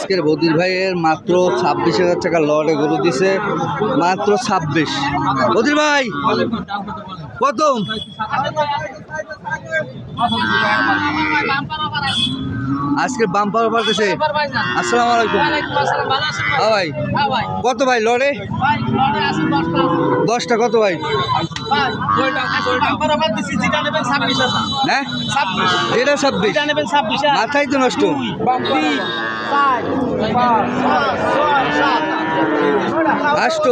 আজকের বদির ভাইয়ের মাত্র 26,000 টাকা লটে গরু দিছে, মাত্র 26। বদির ভাই কত? আজকে বাম্পার অফার দিছে। আসসালামু আলাইকুম। হ্যাঁ ভাই, কত ভাই লড়ে? 10টা কত ভাই? হ্যাঁ এটা 26, মাথায় তো নষ্ট। আষ্ট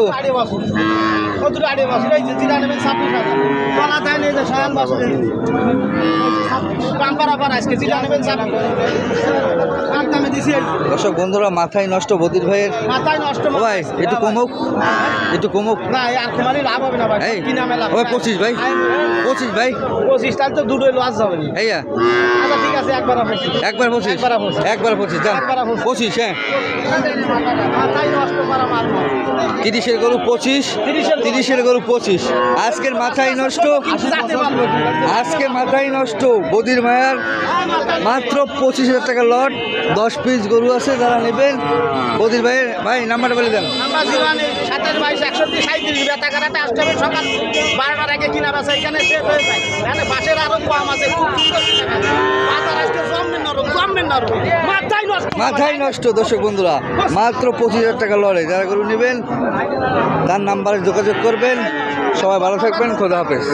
দর্শক বন্ধুরা, মাথায় নষ্ট বদির ভাইয়ের। মাথায় নষ্ট ভাই একটু কমুক, একটু কমুক। না আর তোমারই লাভ হবে না ভাই। এই কি নামে লাভ? 25 ভাই, 25 ভাই, 25 টাল তো দুটোই লস যাবে না। এইয়া আচ্ছা ঠিক আছে, একবার 25, একবার 25, একবার 25 যান। 25 হ্যাঁ, মাথায় নষ্ট করা মাল। 30-এর গরু 25, 30-এর গরু 25। আজকের মাথায় নষ্ট, আজকে মাথায় নষ্ট বদির মায়ার মাত্র 25,000 টাকা লট। 10 পিস গরু আছে, যারা নেবেন বদির ভাইয়ের। ভাই নাম্বারটা বলে দেন। নাম্বার 027226137 বেতা কাটাতে আসতে হবে সকাল 12টার আগে। কিনা বেচা এখানে শেষ হয়ে যায়। এখানে বাসের আরো কম আছে, খুব সুন্দর কিনা বেচা। বাজার আজকে জমবেন নরম। মাথায় নষ্ট, মাথায় নষ্ট। দর্শক বন্ধুরা, মাত্র 25,000 টাকা লড়ে। যারা গরু নেবেন তার নাম্বারে যোগাযোগ করবেন। সবাই ভালো থাকবেন, খোদা হাফেজ।